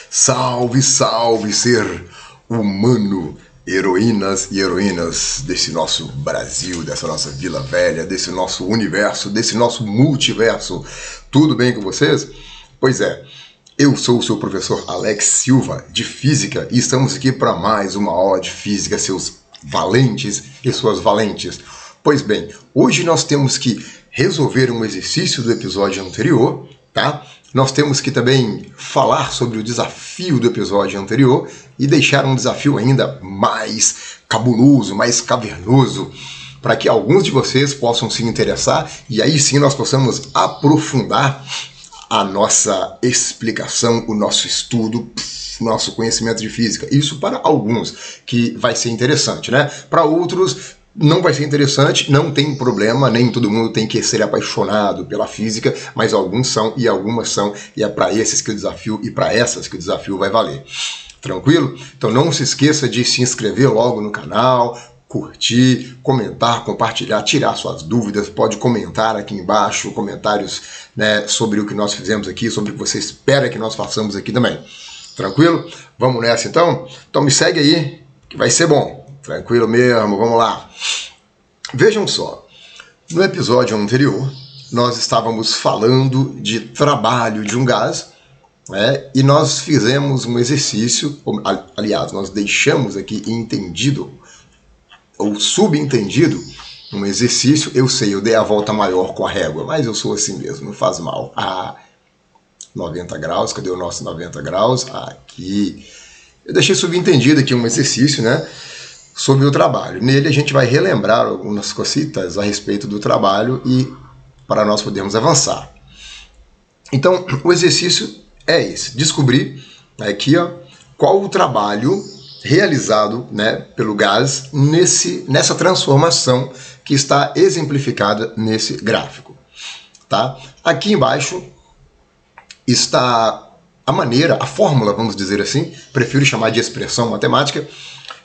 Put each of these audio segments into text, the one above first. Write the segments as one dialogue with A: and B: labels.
A: Salve, salve, ser humano, heroínas e heroínas desse nosso Brasil, dessa nossa Vila Velha, desse nosso universo, desse nosso multiverso. Tudo bem com vocês? Pois é, eu sou o seu professor Alex Silva, de Física, e estamos aqui para mais uma aula de Física, seus valentes e suas valentes. Pois bem, hoje nós temos que resolver um exercício do episódio anterior, tá? Nós temos que também falar sobre o desafio do episódio anterior e deixar um desafio ainda mais cabuloso, mais cavernoso, para que alguns de vocês possam se interessar e aí sim nós possamos aprofundar a nossa explicação, o nosso estudo, nosso conhecimento de física. Isso para alguns que vai ser interessante, né? Para outros não vai ser interessante, não tem problema, nem todo mundo tem que ser apaixonado pela física, mas alguns são e algumas são, e é para esses que o desafio e para essas que o desafio vai valer. Tranquilo? Então não se esqueça de se inscrever logo no canal, curtir, comentar, compartilhar, tirar suas dúvidas, pode comentar aqui embaixo, comentários, né, sobre o que nós fizemos aqui, sobre o que você espera que nós façamos aqui também. Tranquilo? Vamos nessa então? Então me segue aí, que vai ser bom. Tranquilo mesmo, vamos lá. Vejam só, no episódio anterior, nós estávamos falando de trabalho de um gás, né, e nós fizemos um exercício, aliás, nós deixamos aqui entendido, ou subentendido, um exercício. Eu sei, eu dei a volta maior com a régua, mas eu sou assim mesmo, não faz mal. 90 graus, cadê o nosso 90 graus? Aqui. Eu deixei subentendido aqui um exercício, né, sobre o trabalho. Nele a gente vai relembrar algumas cositas a respeito do trabalho e para nós podermos avançar. Então, o exercício é esse, descobrir aqui, ó, qual o trabalho realizado, né, pelo gás nessa transformação que está exemplificada nesse gráfico. Tá? Aqui embaixo está a fórmula, vamos dizer assim, prefiro chamar de expressão matemática,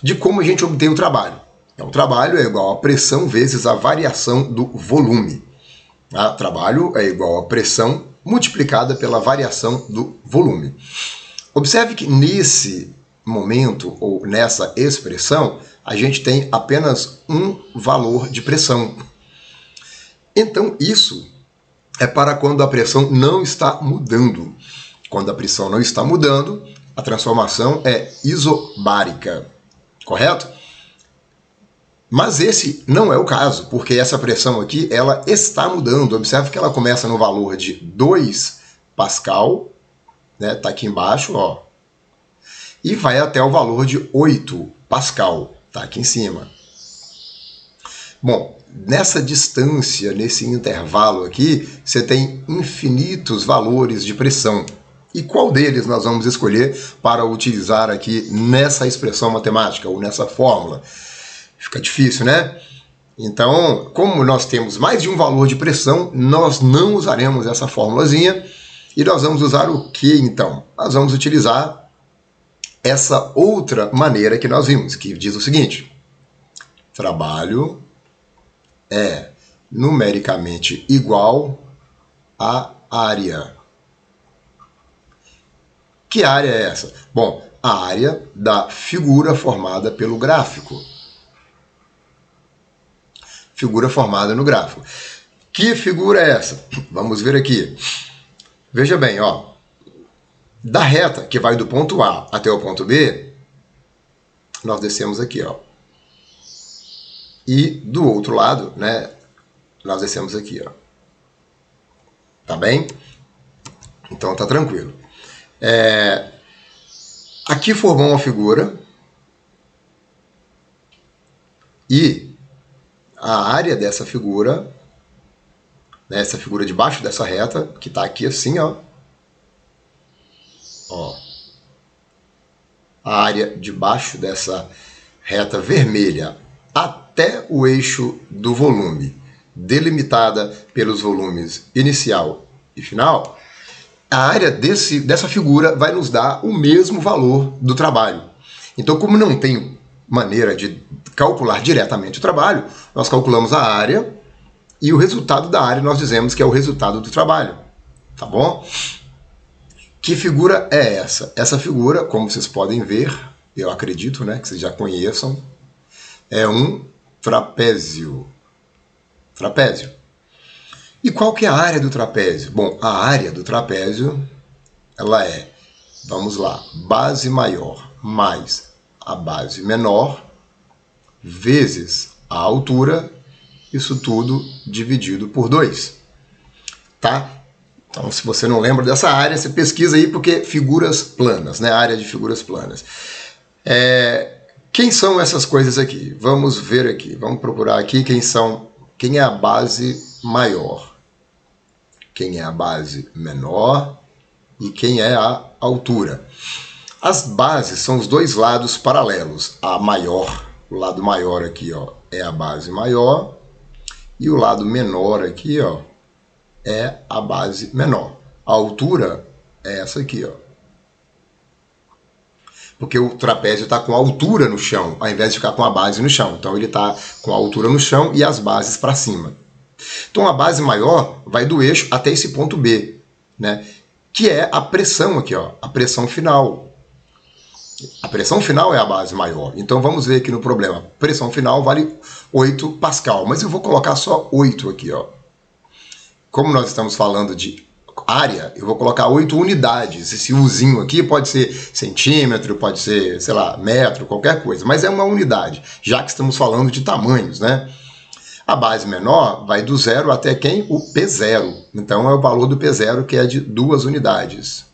A: de como a gente obtém o trabalho. Então, o trabalho é igual a pressão vezes a variação do volume. O trabalho é igual a pressão multiplicada pela variação do volume. Observe que nesse momento, ou nessa expressão, a gente tem apenas um valor de pressão. Então, isso é para quando a pressão não está mudando. Quando a pressão não está mudando, a transformação é isobárica. Correto? Mas esse não é o caso, porque essa pressão aqui, ela está mudando. Observe que ela começa no valor de 2 Pascal, né? Tá aqui embaixo, ó, e vai até o valor de 8 Pascal, tá aqui em cima. Bom, nessa distância, nesse intervalo aqui, você tem infinitos valores de pressão. E qual deles nós vamos escolher para utilizar aqui nessa expressão matemática ou nessa fórmula? Fica difícil, né? Então, como nós temos mais de um valor de pressão, nós não usaremos essa fórmulazinha. E nós vamos usar o que então? Nós vamos utilizar essa outra maneira que nós vimos, que diz o seguinte: trabalho é numericamente igual à área. Que área é essa? Bom, a área da figura formada pelo gráfico. Figura formada no gráfico. Que figura é essa? Vamos ver aqui. Veja bem, ó. Da reta que vai do ponto A até o ponto B, nós descemos aqui, ó. E do outro lado, né, nós descemos aqui, ó. Tá bem? Então tá tranquilo. Aqui formou uma figura e a área dessa figura, né, essa figura debaixo dessa reta, que está aqui assim, ó, a área debaixo dessa reta vermelha até o eixo do volume, delimitada pelos volumes inicial e final, a área dessa figura vai nos dar o mesmo valor do trabalho. Então, como não tem maneira de calcular diretamente o trabalho, nós calculamos a área e o resultado da área nós dizemos que é o resultado do trabalho. Tá bom? Que figura é essa? Essa figura, como vocês podem ver, eu acredito, né, que vocês já conheçam, é um trapézio. Trapézio. E qual que é a área do trapézio? Bom, a área do trapézio, ela é, vamos lá, base maior mais a base menor, vezes a altura, isso tudo dividido por 2. Tá? Então, se você não lembra dessa área, você pesquisa aí, porque figuras planas, né? Área de figuras planas. Quem são essas coisas aqui? Vamos ver aqui, vamos procurar aqui quem é a base maior, quem é a base menor e quem é a altura. As bases são os dois lados paralelos. A maior, o lado maior aqui, ó, é a base maior, e o lado menor aqui, ó, é a base menor. A altura é essa aqui, ó. Porque o trapézio está com a altura no chão, ao invés de ficar com a base no chão. Então ele está com a altura no chão e as bases para cima. Então a base maior vai do eixo até esse ponto B, né? Que é a pressão aqui, ó, a pressão final. A pressão final é a base maior. Então vamos ver aqui no problema. Pressão final vale 8 Pascal, mas eu vou colocar só 8 aqui, ó. Como nós estamos falando de área, eu vou colocar 8 unidades. Esse Uzinho aqui pode ser centímetro, pode ser, sei lá, metro, qualquer coisa, mas é uma unidade, já que estamos falando de tamanhos, né? A base menor vai do 0 até quem? O P0. Então é o valor do P0, que é de 2 unidades.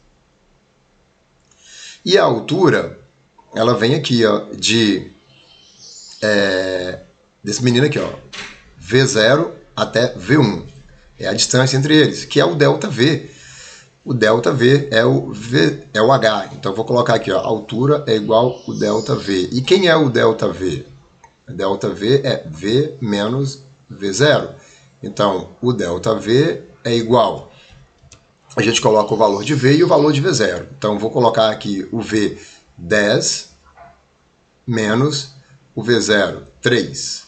A: E a altura, ela vem aqui, ó, desse menino aqui, ó, V0 até V1. É a distância entre eles, que é o ΔV. O ΔV é o H. Então eu vou colocar aqui, ó, altura é igual o ΔV. E quem é o ΔV? ΔV é V menos V0. Então o ΔV é igual. A gente coloca o valor de V e o valor de V0. Então vou colocar aqui o V 10 menos o V0 3.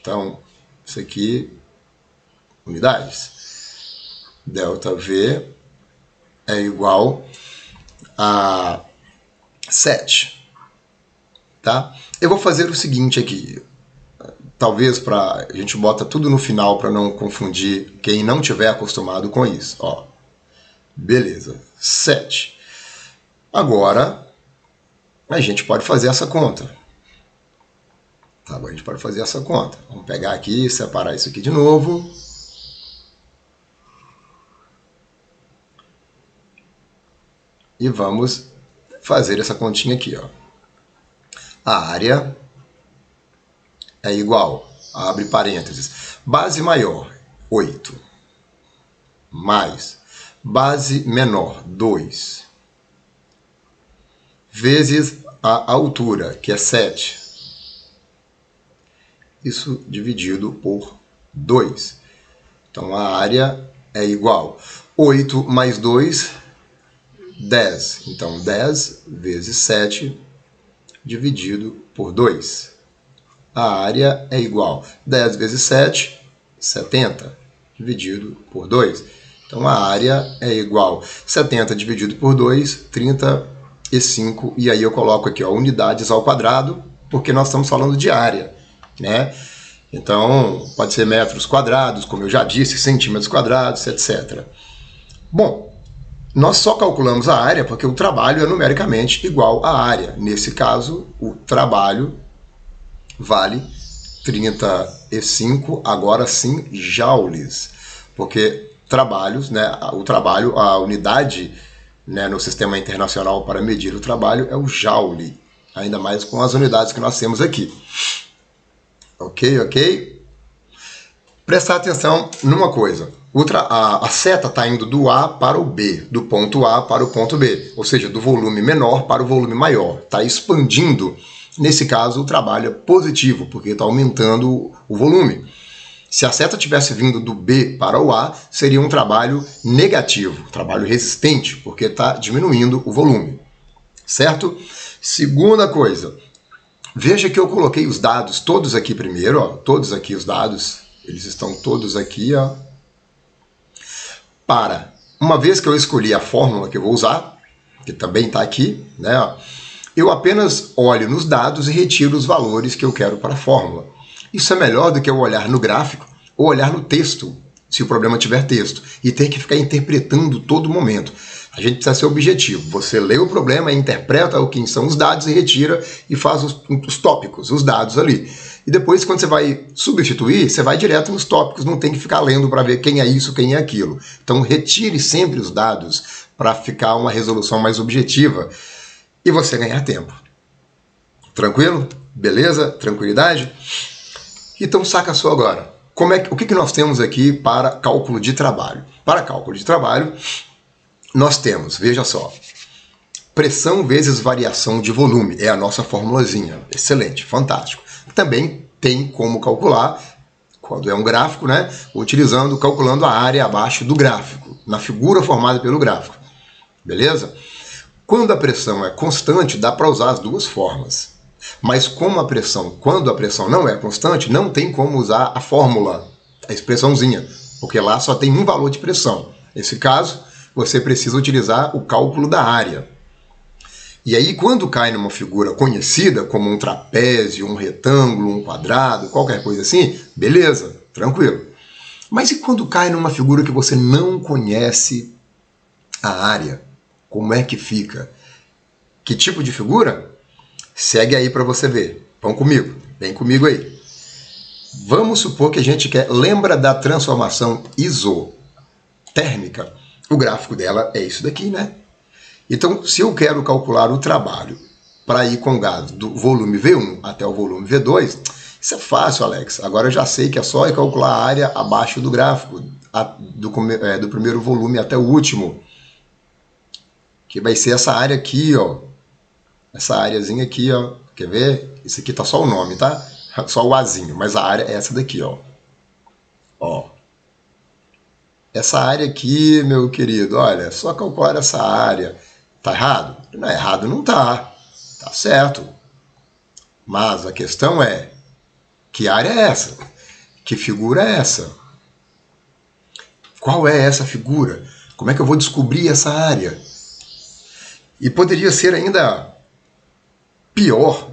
A: Então isso aqui, unidades. ΔV é igual a 7. Tá? Eu vou fazer o seguinte aqui. Talvez a gente bota tudo no final para não confundir quem não tiver acostumado com isso. Ó. Beleza. 7. Agora, a gente pode fazer essa conta. Tá bom? A gente pode fazer essa conta. Vamos pegar aqui, separar isso aqui de novo. E vamos fazer essa continha aqui, ó. A área é igual, abre parênteses, base maior, 8, mais base menor, 2, vezes a altura, que é 7. Isso dividido por 2. Então a área é igual, 8 mais 2, 10. Então 10 vezes 7 dividido por 2. A área é igual 10 vezes 7, 70, dividido por 2. Então a área é igual 70 dividido por 2, 35. E aí eu coloco aqui, ó, unidades ao quadrado, porque nós estamos falando de área, né? Então pode ser metros quadrados, como eu já disse, centímetros quadrados, etc. Bom, nós só calculamos a área porque o trabalho é numericamente igual à área. Nesse caso, o trabalho vale 35, agora sim, joules. Porque trabalhos, né, a unidade, né, no sistema internacional para medir o trabalho é o joule. Ainda mais com as unidades que nós temos aqui. Ok? Prestar atenção numa coisa. A seta está indo do A para o B, do ponto A para o ponto B, ou seja, do volume menor para o volume maior. Está expandindo. Nesse caso, o trabalho é positivo, porque está aumentando o volume. Se a seta tivesse vindo do B para o A, seria um trabalho negativo, trabalho resistente, porque está diminuindo o volume. Certo? Segunda coisa, veja que eu coloquei os dados todos aqui primeiro, ó, todos aqui os dados, eles estão todos aqui, ó, para uma vez que eu escolhi a fórmula que eu vou usar, que também está aqui, né, eu apenas olho nos dados e retiro os valores que eu quero para a fórmula. Isso é melhor do que eu olhar no gráfico ou olhar no texto, se o problema tiver texto, e ter que ficar interpretando todo momento. A gente precisa ser objetivo. Você lê o problema, interpreta o que são os dados e retira e faz os tópicos, os dados ali. E depois, quando você vai substituir, você vai direto nos tópicos, não tem que ficar lendo para ver quem é isso, quem é aquilo. Então, retire sempre os dados para ficar uma resolução mais objetiva e você ganhar tempo. Tranquilo? Beleza? Tranquilidade? Então, saca só agora. O que nós temos aqui para cálculo de trabalho? Para cálculo de trabalho, nós temos, veja só, pressão vezes variação de volume. É a nossa formulazinha. Excelente, fantástico. Também tem como calcular, quando é um gráfico, né, calculando a área abaixo do gráfico, na figura formada pelo gráfico. Beleza? Quando a pressão é constante, dá para usar as duas formas. Mas quando a pressão não é constante, não tem como usar a fórmula, a expressãozinha, porque lá só tem um valor de pressão. Nesse caso, você precisa utilizar o cálculo da área. E aí, quando cai numa figura conhecida, como um trapézio, um retângulo, um quadrado, qualquer coisa assim, beleza, tranquilo. Mas e quando cai numa figura que você não conhece a área? Como é que fica? Que tipo de figura? Segue aí para você ver. Vão comigo, vem comigo aí. Vamos supor que a gente lembra da transformação isotérmica? O gráfico dela é isso daqui, né? Então, se eu quero calcular o trabalho para ir com gás do volume V1 até o volume V2, isso é fácil, Alex. Agora eu já sei que é só calcular a área abaixo do gráfico, do primeiro volume até o último. Que vai ser essa área aqui, ó. Essa áreazinha aqui, ó. Quer ver? Isso aqui tá só o nome, tá? Só o Azinho, mas a área é essa daqui, ó. Ó. Essa área aqui, meu querido, olha, só calcular essa área. Tá errado? Não é errado, não tá. Tá certo. Mas a questão é, que área é essa? Que figura é essa? Qual é essa figura? Como é que eu vou descobrir essa área? E poderia ser ainda pior,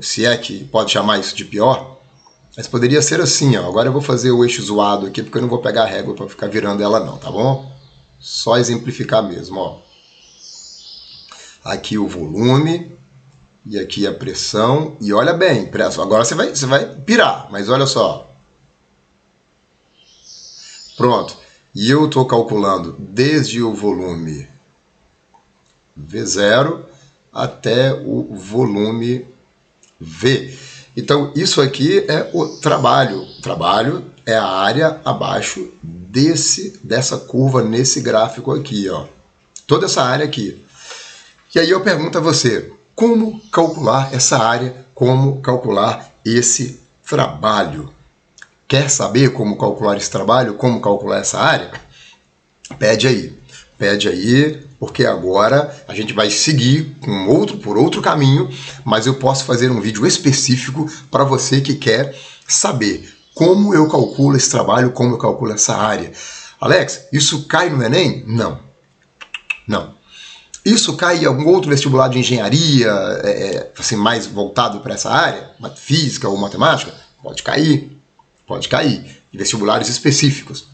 A: se é que pode chamar isso de pior, mas poderia ser assim, ó. Agora eu vou fazer o eixo zoado aqui, porque eu não vou pegar a régua para ficar virando ela não, tá bom? Só exemplificar mesmo, ó. Aqui o volume, e aqui a pressão, e olha bem, agora você vai pirar, mas olha só. Pronto, e eu estou calculando desde o volume V0 até o volume V. Então, isso aqui é o trabalho. O trabalho é a área abaixo dessa curva, nesse gráfico aqui, ó. Toda essa área aqui. E aí eu pergunto a você, como calcular essa área? Como calcular esse trabalho? Quer saber como calcular esse trabalho? Como calcular essa área? Pede aí. Pede aí, porque agora a gente vai seguir por outro caminho, mas eu posso fazer um vídeo específico para você que quer saber como eu calculo esse trabalho, como eu calculo essa área. Alex, isso cai no Enem? Não. Não. Isso cai em algum outro vestibular de engenharia, assim, mais voltado para essa área, física ou matemática? Pode cair. Pode cair. Em vestibulares específicos.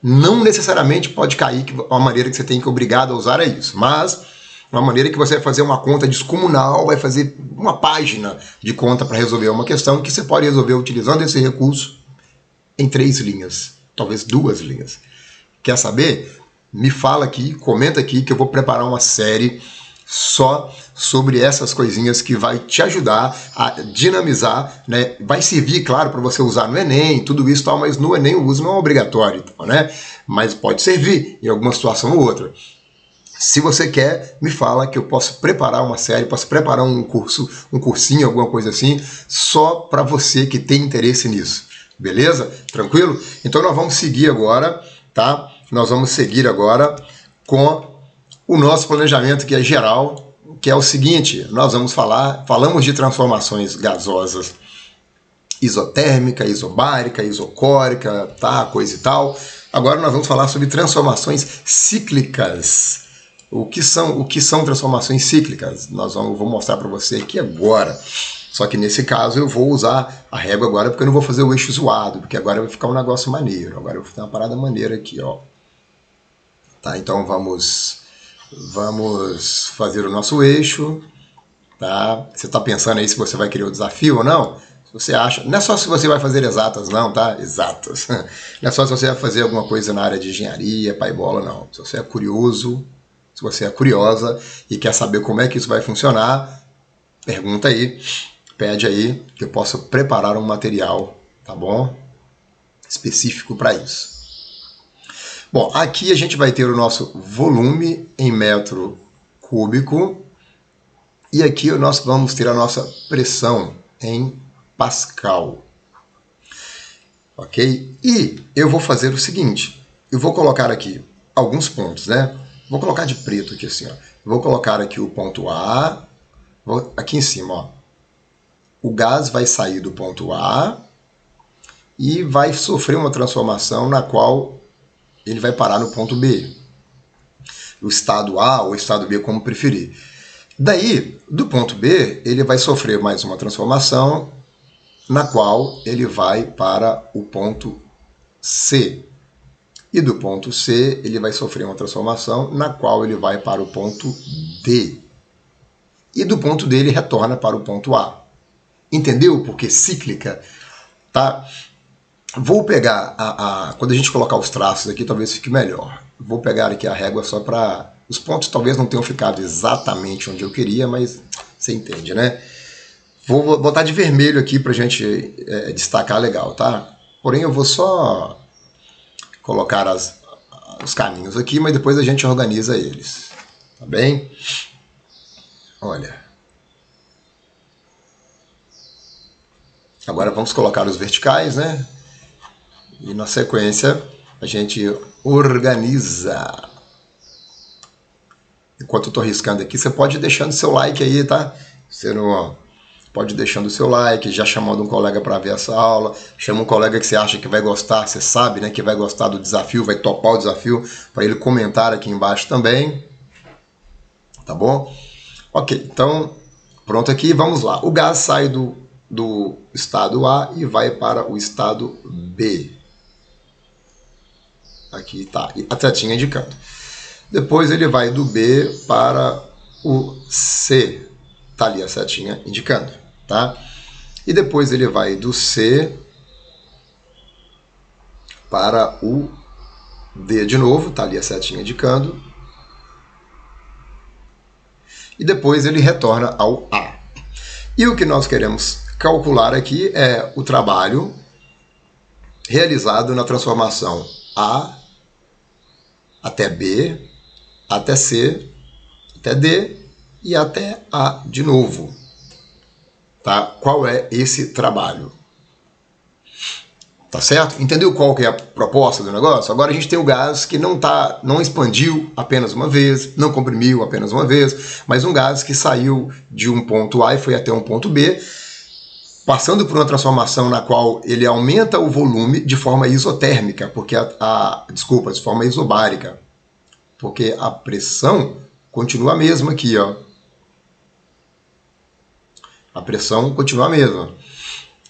A: Não necessariamente pode cair uma maneira que você tem que obrigado a usar é isso, mas uma maneira que você vai fazer uma conta descomunal, vai fazer uma página de conta para resolver uma questão que você pode resolver utilizando esse recurso em 3 linhas, talvez 2 linhas. Quer saber? Me fala aqui, comenta aqui que eu vou preparar uma série só sobre essas coisinhas que vai te ajudar a dinamizar, né? Vai servir, claro, para você usar no Enem, tudo isso e tal, mas no Enem o uso não é obrigatório, né? Mas pode servir em alguma situação ou outra. Se você quer, me fala que eu posso preparar uma série, posso preparar um cursinho, alguma coisa assim, só para você que tem interesse nisso. Beleza? Tranquilo? Então nós vamos seguir agora, tá? Nós vamos seguir agora com o nosso planejamento que é geral, que é o seguinte, nós falamos de transformações gasosas, isotérmica, isobárica, isocórica, tá, coisa e tal, Agora nós vamos falar sobre transformações cíclicas. O que são transformações cíclicas? Vou mostrar para você aqui agora. Só que nesse caso eu vou usar a régua agora porque eu não vou fazer o eixo zoado, porque agora vai ficar um negócio maneiro. Agora eu vou fazer uma parada maneira aqui, ó. Tá, então vamos fazer o nosso eixo, tá? Você está pensando aí se você vai querer o desafio ou não? Se você acha, não é só se você vai fazer exatas não, tá? Exatas. Não é só se você vai fazer alguma coisa na área de engenharia, pai bola, não. Se você é curioso, se você é curiosa e quer saber como é que isso vai funcionar, pergunta aí, pede aí que eu possa preparar um material, tá bom? Específico para isso. Bom, aqui a gente vai ter o nosso volume em metro cúbico e aqui nós vamos ter a nossa pressão em Pascal. Ok? E eu vou fazer o seguinte, eu vou colocar aqui alguns pontos, né? Vou colocar de preto aqui assim, ó. Vou colocar aqui o ponto A, aqui em cima, ó. O gás vai sair do ponto A e vai sofrer uma transformação na qual ele vai parar no ponto B. O estado A ou estado B, como preferir. Daí, do ponto B, ele vai sofrer mais uma transformação na qual ele vai para o ponto C. E do ponto C, ele vai sofrer uma transformação na qual ele vai para o ponto D. E do ponto D, ele retorna para o ponto A. Entendeu? Porque cíclica, tá? Vou pegar, quando a gente colocar os traços aqui, talvez fique melhor. Vou pegar aqui a régua só para... Os pontos talvez não tenham ficado exatamente onde eu queria, mas você entende, né? Vou botar de vermelho aqui pra gente destacar legal, tá? Porém, eu vou só colocar os caminhos aqui, mas depois a gente organiza eles, tá bem? Olha. Agora vamos colocar os verticais, né? E na sequência a gente organiza. Enquanto eu estou riscando aqui, você pode ir deixando seu like aí, tá? Você não pode ir deixando o seu like, já chamando um colega para ver essa aula. Chama um colega que você acha que vai gostar, você sabe, né, que vai gostar do desafio, vai topar o desafio, para ele comentar aqui embaixo também. Tá bom? Ok, então pronto aqui, vamos lá. O gás sai do estado A e vai para o estado B. Aqui está a setinha indicando. Depois ele vai do B para o C. Está ali a setinha indicando, tá? E depois ele vai do C para o D de novo. Está ali a setinha indicando. E depois ele retorna ao A. E o que nós queremos calcular aqui é o trabalho realizado na transformação A até B, até C, até D e até A de novo. Tá? Qual é esse trabalho? Tá certo? Entendeu qual que é a proposta do negócio? Agora a gente tem o gás que não expandiu apenas uma vez, não comprimiu apenas uma vez, mas um gás que saiu de um ponto A e foi até um ponto B, passando por uma transformação na qual ele aumenta o volume de forma isotérmica, porque de forma isobárica, porque a pressão continua a mesma aqui, ó. A pressão continua a mesma.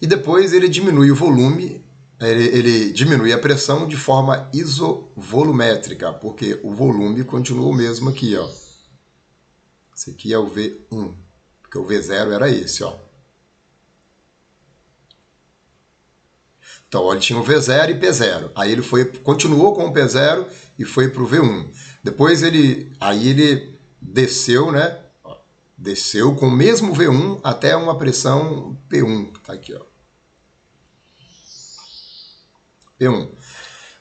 A: E depois ele diminui o volume, ele diminui a pressão de forma isovolumétrica, porque o volume continua o mesmo aqui, ó. Esse aqui é o V1, porque o V0 era esse, ó. Então, ó, ele tinha o V0 e P0. Aí ele continuou com o P0 e foi para o V1. Depois ele desceu, né? Desceu com o mesmo V1 até uma pressão P1, que está aqui, ó. P1.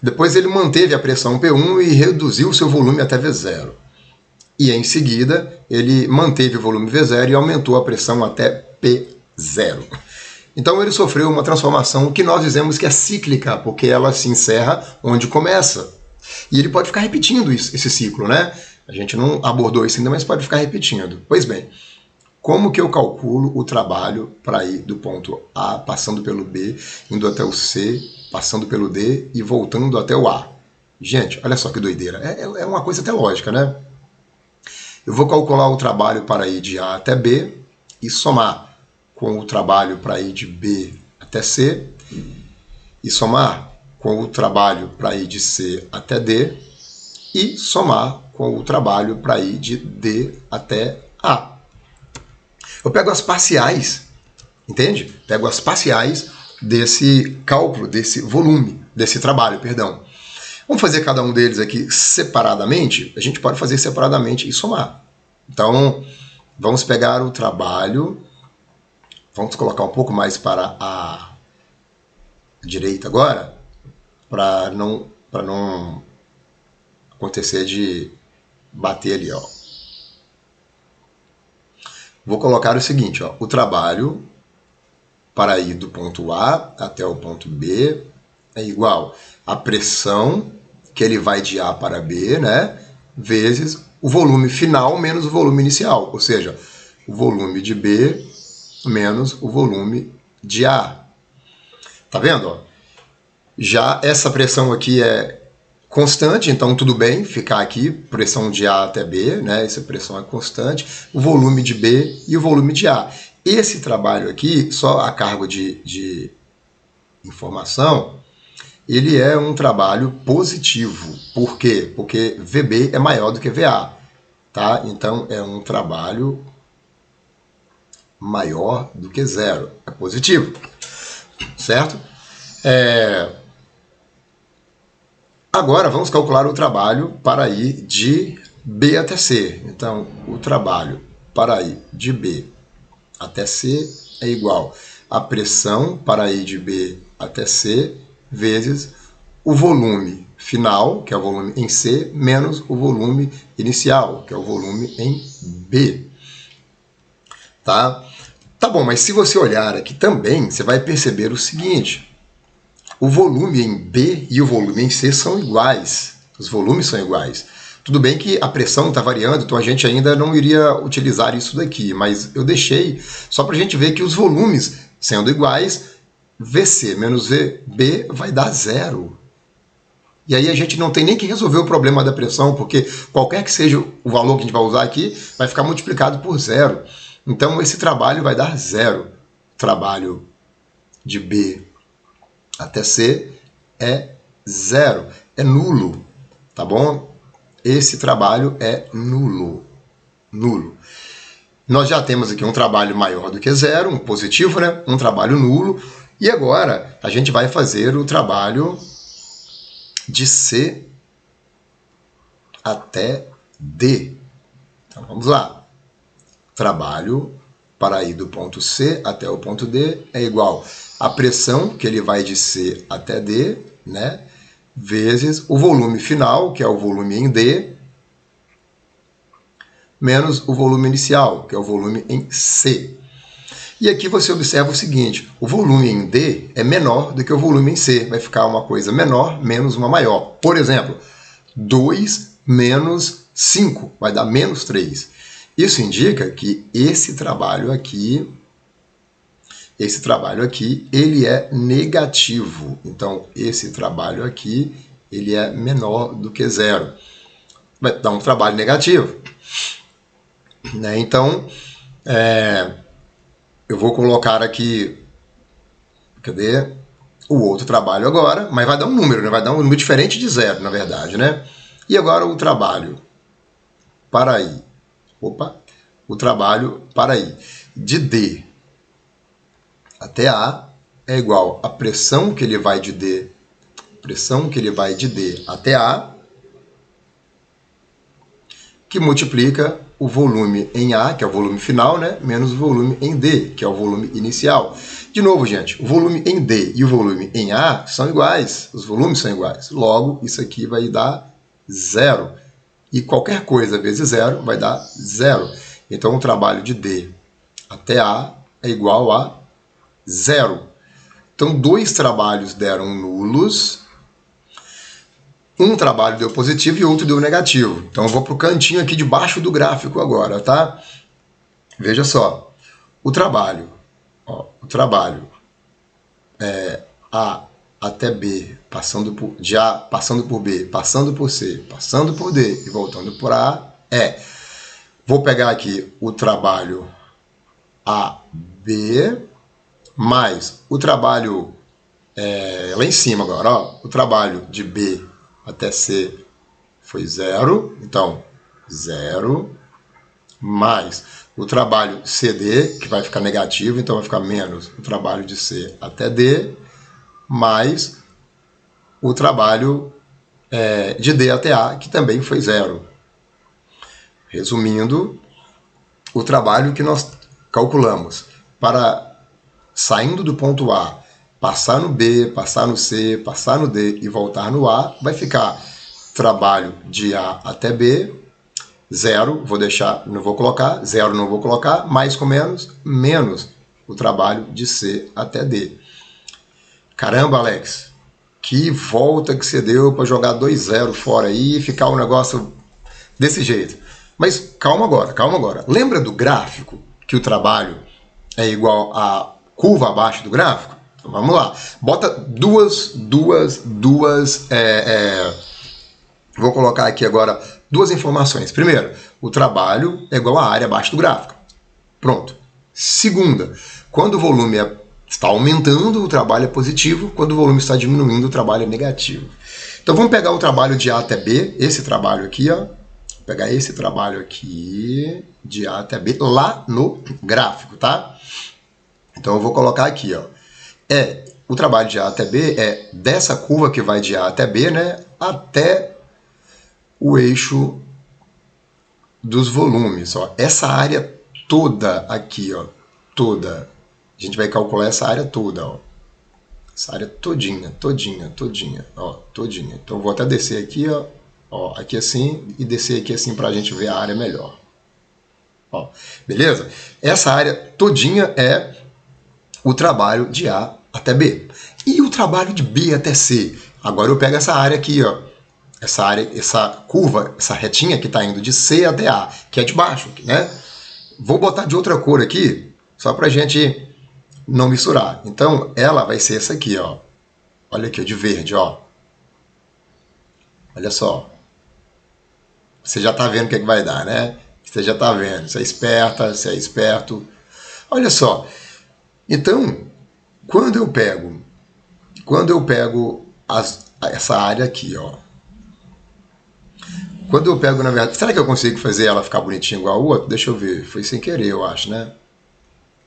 A: Depois ele manteve a pressão P1 e reduziu o seu volume até V0. E em seguida ele manteve o volume V0 e aumentou a pressão até P0. Então ele sofreu uma transformação que nós dizemos que é cíclica, porque ela se encerra onde começa. E ele pode ficar repetindo esse ciclo, né? A gente não abordou isso ainda, mas pode ficar repetindo. Pois bem, como que eu calculo o trabalho para ir do ponto A, passando pelo B, indo até o C, passando pelo D e voltando até o A? Gente, olha só que doideira. É uma coisa até lógica, né? Eu vou calcular o trabalho para ir de A até B e somar com o trabalho para ir de B até C e somar com o trabalho para ir de C até D e somar com o trabalho para ir de D até A. Eu pego as parciais, entende? Pego as parciais desse cálculo, desse volume, desse trabalho, perdão. Vamos fazer cada um deles aqui separadamente? A gente pode fazer separadamente e somar. Então, vamos pegar o trabalho, vamos colocar um pouco mais para a direita agora, para não acontecer de bater ali, ó. Vou colocar o seguinte, ó, o trabalho para ir do ponto A até o ponto B é igual a pressão que ele vai de A para B, né, vezes o volume final menos o volume inicial, ou seja, o volume de B menos o volume de A. Tá vendo? Ó? Já essa pressão aqui é constante, então tudo bem ficar aqui, pressão de A até B, né? Essa pressão é constante, o volume de B e o volume de A. Esse trabalho aqui, só a cargo de informação, ele é um trabalho positivo. Por quê? Porque VB é maior do que VA, tá? Então é um trabalho maior do que zero, é positivo, certo? Agora vamos calcular o trabalho para ir de B até C. Então, o trabalho para ir de B até C é igual a pressão para ir de B até C vezes o volume final, que é o volume em C, menos o volume inicial, que é o volume em B. Tá? Tá bom, mas se você olhar aqui também, você vai perceber o seguinte: o volume em B e o volume em C são iguais. Os volumes são iguais. Tudo bem que a pressão está variando, então a gente ainda não iria utilizar isso daqui, mas eu deixei só para a gente ver que os volumes sendo iguais, VC menos VB vai dar zero. E aí a gente não tem nem que resolver o problema da pressão, porque qualquer que seja o valor que a gente vai usar aqui, vai ficar multiplicado por zero. Então esse trabalho vai dar zero. Trabalho de B até C é zero, é nulo, tá bom? Esse trabalho é nulo, nulo. Nós já temos aqui um trabalho maior do que zero, um positivo, né? Um trabalho nulo. E agora a gente vai fazer o trabalho de C até D. Então vamos lá. Trabalho para ir do ponto C até o ponto D é igual a pressão, que ele vai de C até D, né, vezes o volume final, que é o volume em D, menos o volume inicial, que é o volume em C. E aqui você observa o seguinte: o volume em D é menor do que o volume em C. Vai ficar uma coisa menor menos uma maior. Por exemplo, 2 menos 5 vai dar menos 3. Isso indica que esse trabalho aqui, ele é negativo. Então, esse trabalho aqui, ele é menor do que zero. Vai dar um trabalho negativo. Né? Então, eu vou colocar aqui, cadê? O outro trabalho agora, mas vai dar um número, né? Vai dar um número diferente de zero, na verdade, né? E agora o trabalho para ir. O trabalho para ir de D até A é igual a pressão que ele vai de D, até A, que multiplica o volume em A, que é o volume final, né, menos o volume em D, que é o volume inicial. De novo, gente, o volume em D e o volume em A são iguais, os volumes são iguais. Logo, isso aqui vai dar zero. E qualquer coisa vezes zero vai dar zero. Então, o trabalho de D até A é igual a zero. Então, 2 trabalhos deram nulos. Um trabalho deu positivo e outro deu negativo. Então eu vou para o cantinho aqui debaixo do gráfico agora, tá? Veja só. O trabalho A até B de A, passando por B, passando por C, passando por D e voltando por A, vou pegar aqui o trabalho AB mais o trabalho lá em cima agora, ó, o trabalho de B até C foi 0, então 0, mais o trabalho CD, que vai ficar negativo, então vai ficar menos o trabalho de C até D, mais o trabalho de D até A, que também foi 0. Resumindo, o trabalho que nós calculamos para, saindo do ponto A, passar no B, passar no C, passar no D e voltar no A, vai ficar trabalho de A até B, 0, vou deixar, não vou colocar, 0 não vou colocar, mais com menos, menos o trabalho de C até D. Caramba, Alex, que volta que você deu para jogar 2-0 fora aí e ficar um negócio desse jeito. Mas calma agora. Lembra do gráfico que o trabalho é igual a curva abaixo do gráfico? Então vamos lá. Bota vou colocar aqui agora duas informações. Primeiro, o trabalho é igual à área abaixo do gráfico. Pronto. Segunda, quando o volume está aumentando, o trabalho é positivo. Quando o volume está diminuindo, o trabalho é negativo. Então vamos pegar o trabalho de A até B, esse trabalho aqui, ó. Vou pegar esse trabalho aqui, de A até B, lá no gráfico, tá? Então eu vou colocar aqui, ó. O trabalho de A até B é dessa curva que vai de A até B, né? Até o eixo dos volumes, ó. Essa área toda aqui, ó, toda. A gente vai calcular essa área toda, ó. Essa área todinha, ó, todinha. Então eu vou até descer aqui, ó, aqui assim e descer aqui assim pra gente ver a área melhor. Ó, beleza? Essa área todinha é o trabalho de A até B. E o trabalho de B até C? Agora eu pego essa área aqui, ó. Essa área, essa curva, essa retinha que está indo de C até A, que é de baixo, né? Vou botar de outra cor aqui, só para a gente não misturar. Então, ela vai ser essa aqui, ó. Olha aqui, de verde, ó. Olha só. Você já está vendo o que vai dar, né? Você já está vendo. Você é esperta, você é esperto. Olha só. Então, quando eu pego essa área aqui, ó. Quando eu pego, na verdade... Será que eu consigo fazer ela ficar bonitinha igual a outra? Deixa eu ver. Foi sem querer, eu acho, né?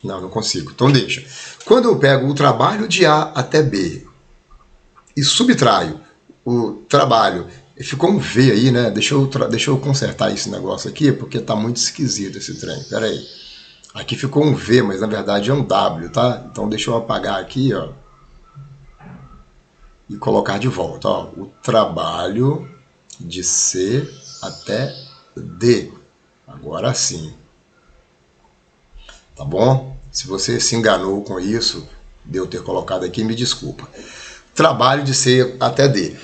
A: Não consigo. Então deixa. Quando eu pego o trabalho de A até B e subtraio o trabalho... Ficou um V aí, né? Deixa eu consertar esse negócio aqui, porque tá muito esquisito esse trem. Pera aí. Aqui ficou um V, mas na verdade é um W, tá? Então deixa eu apagar aqui, ó. E colocar de volta, ó. O trabalho de C até D. Agora sim. Tá bom? Se você se enganou com isso, de eu ter colocado aqui, me desculpa. Trabalho de C até D.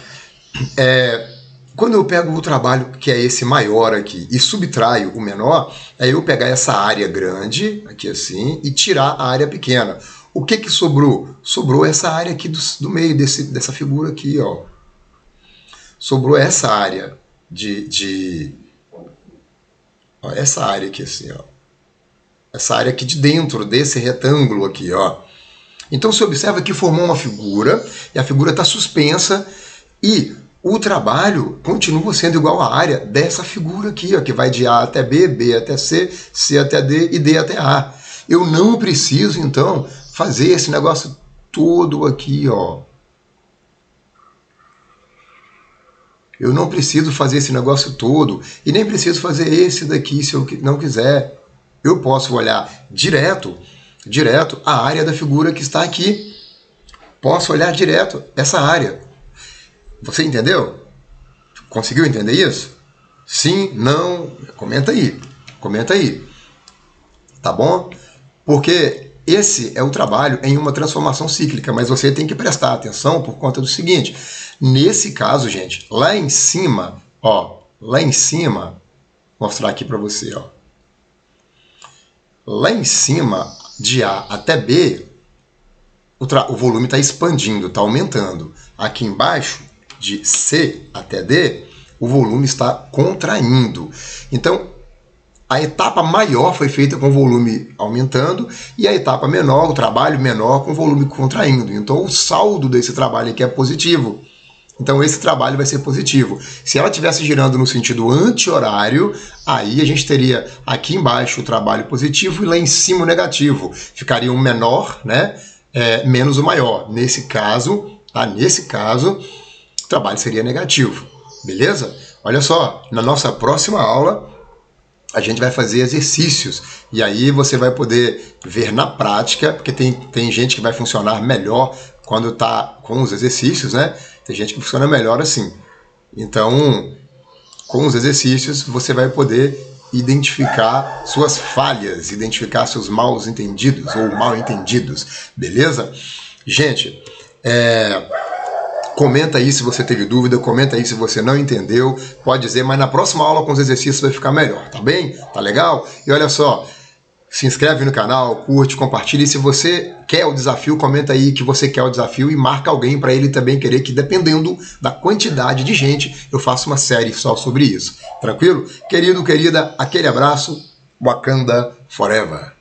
A: Quando eu pego o trabalho que é esse maior aqui e subtraio o menor, aí eu pegar essa área grande, aqui assim, e tirar a área pequena. O que sobrou? Sobrou essa área aqui do meio dessa figura aqui, ó. Sobrou essa área ó, essa área aqui assim, ó. Essa área aqui de dentro desse retângulo aqui, ó. Então você observa que formou uma figura, e a figura está suspensa, e o trabalho continua sendo igual à área dessa figura aqui, ó, que vai de A até B, B até C, C até D e D até A. Eu não preciso, então, fazer esse negócio todo aqui, ó. Eu não preciso fazer esse negócio todo, e nem preciso fazer esse daqui se eu não quiser. Eu posso olhar direto a área da figura que está aqui. Posso olhar direto essa área. Você entendeu? Conseguiu entender isso? Sim? Não? Comenta aí. Comenta aí. Tá bom? Porque esse é o trabalho em uma transformação cíclica, mas você tem que prestar atenção por conta do seguinte. Nesse caso, gente, lá em cima, ó, lá em cima, vou mostrar aqui para você, ó. Lá em cima, de A até B, o volume está expandindo, está aumentando. Aqui embaixo, de C até D, o volume está contraindo. Então, a etapa maior foi feita com o volume aumentando e a etapa menor, o trabalho menor, com o volume contraindo. Então, o saldo desse trabalho aqui é positivo. Então, esse trabalho vai ser positivo. Se ela estivesse girando no sentido anti-horário, aí a gente teria aqui embaixo o trabalho positivo e lá em cima o negativo. Ficaria um menor, né? Menos o maior. Nesse caso, o trabalho seria negativo. Beleza? Olha só, na nossa próxima aula, a gente vai fazer exercícios. E aí você vai poder ver na prática, porque tem gente que vai funcionar melhor quando está com os exercícios, né? Tem gente que funciona melhor assim. Então, com os exercícios, você vai poder identificar suas falhas, identificar seus mal entendidos ou mal entendidos. Beleza? Gente, comenta aí se você teve dúvida, comenta aí se você não entendeu, pode dizer, mas na próxima aula com os exercícios vai ficar melhor, tá bem? Tá legal? E olha só, se inscreve no canal, curte, compartilha, e se você quer o desafio, comenta aí que você quer o desafio e marca alguém para ele também querer, que dependendo da quantidade de gente, eu faço uma série só sobre isso. Tranquilo? Querido, querida, aquele abraço, Wakanda Forever!